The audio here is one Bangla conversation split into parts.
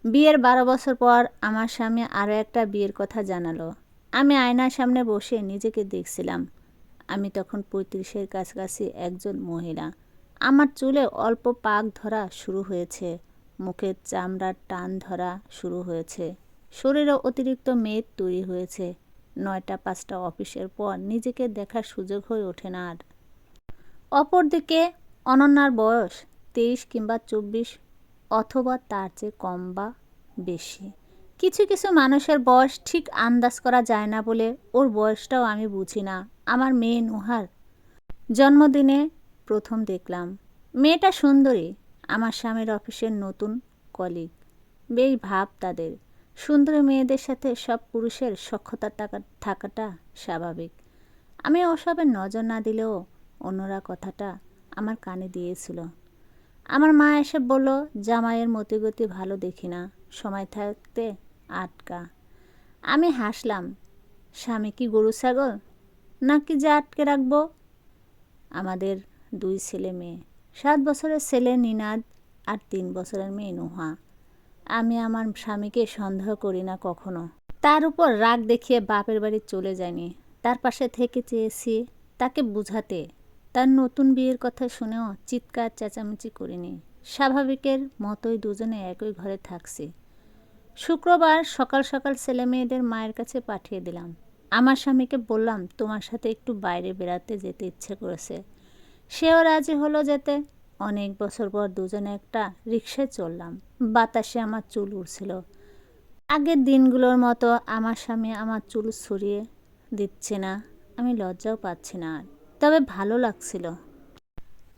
বিয়ের 12 বছর পর আমার স্বামী আরও একটা বিয়ের কথা জানালো। আমি আয়নার সামনে বসে নিজেকে দেখছিলাম। আমি তখন 35-এর কাছাকাছি একজন মহিলা। আমার চুলে অল্প পাক ধরা শুরু হয়েছে, মুখের চামড়ার টান ধরা শুরু হয়েছে, শরীরে অতিরিক্ত মেদ তৈরি হয়েছে। 9টা-5টা অফিসের পর নিজেকে দেখার সুযোগ হয়ে ওঠে না আর। অপরদিকে অনন্যার বয়স 23 কিংবা 24, অথবা তার চেয়ে কম বা বেশি। কিছু কিছু মানুষের বয়স ঠিক আন্দাজ করা যায় না বলে ওর বয়সটাও আমি বুঝি না। আমার মেয়ে নুহার জন্মদিনে প্রথম দেখলাম। মেয়েটা সুন্দরী, আমার স্বামীর অফিসের নতুন কলিগ। বেশ ভাব তাদের। সুন্দরী মেয়েদের সাথে সব পুরুষের সখ্যতা থাকাটা স্বাভাবিক। আমি ওসবের নজর না দিলেও অন্যরা কথাটা আমার কানে দিয়েছিল। আমার মা এসে বলল, জামাইয়ের মতিগতি ভালো দেখি না, সময় থাকতে আটকা। আমি হাসলাম। স্বামী কি গরু ছাগল নাকি যে আটকে রাখবো? আমাদের 2 ছেলে মেয়ে, 7 বছরের ছেলে নিনাদ আর 3 বছরের মেয়ে নুহা। আমি আমার স্বামীকে সন্দেহ করি না কখনো। তার উপর রাগ দেখিয়ে বাপের বাড়ি চলে যায়নি। তার পাশে থেকে চেয়েছি তাকে বুঝাতে। তার নতুন বিয়ের কথা শুনেও চিৎকার চেঁচামেচি করিনি। স্বাভাবিকের মতোই দুজনে একই ঘরে থাকছি। শুক্রবার সকাল সকাল ছেলে মেয়েদের মায়ের কাছে পাঠিয়ে দিলাম। আমার স্বামীকে বললাম, তোমার সাথে একটু বাইরে বেড়াতে যেতে ইচ্ছে করেছে। সেও রাজি হলো যেতে। অনেক বছর পর দুজনে একটা রিকশায় চললাম। বাতাসে আমার চুল উড়ছিল। আগের দিনগুলোর মতো আমার স্বামী আমার চুল ছড়িয়ে দিচ্ছে না, আমি লজ্জাও পাচ্ছি না আর। তবে ভালো লাগছিল।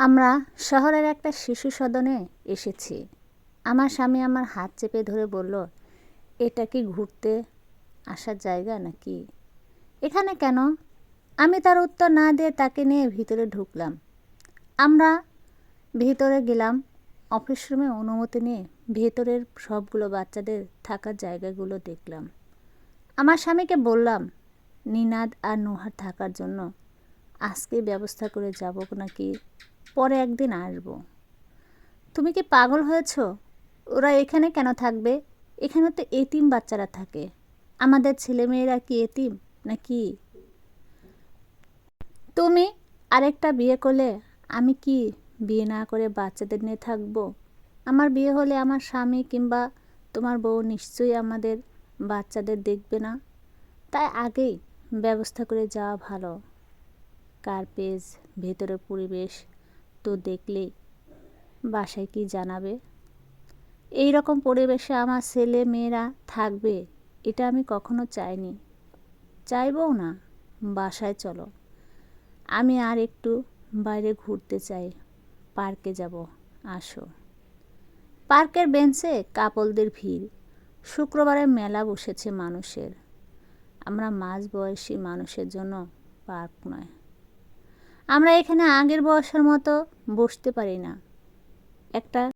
আমরা শহরের একটা শিশু সদনে এসেছি। আমার স্বামী আমার হাত চেপে ধরে বলল, এটা কি ঘুরতে আসার জায়গা নাকি? এখানে কেন? আমি তার উত্তর না দিয়ে তাকে নিয়ে ভিতরে ঢুকলাম। আমরা ভিতরে গেলাম। অফিস রুমে অনুমতি নিয়ে ভেতরের সবগুলো বাচ্চাদের থাকার জায়গাগুলো দেখলাম। আমার স্বামীকে বললাম, নিনাদ আর নুহার থাকার জন্য আজকে ব্যবস্থা করে যাব নাকি পরে একদিন আসবো? তুমি কি পাগল হয়েছ? ওরা এখানে কেন থাকবে? এখানে তো এতিম বাচ্চারা থাকে। আমাদের ছেলেমেয়েরা কি এতিম নাকি? তুমি আরেকটা বিয়ে করলে আমি কি বিয়ে না করে বাচ্চাদের নিয়ে থাকবো? আমার বিয়ে হলে আমার স্বামী কিংবা তোমার বউ নিশ্চয়ই আমাদের বাচ্চাদের দেখবে না। তাই আগেই ব্যবস্থা করে যাওয়া ভালো। কার্পেজ, ভেতরের পরিবেশ তো দেখলেই বাসায় কি জানাবে? এই রকম পরিবেশে আমার ছেলে মেয়েরা থাকবে এটা আমি কখনো চাইনি, চাইবও না। বাসায় চলো, আমি আর একটু বাইরে ঘুরতে চাই। পার্কে যাব, আসো। পার্কের বেঞ্চে কাপলদের ভিড়। শুক্রবারে মেলা বসেছে মানুষের। আমরা মাঝবয়সী মানুষের জন্য পার্ক নয়। আমরা এখানে আগের বয়সের মতো বসতে পারি না। একটা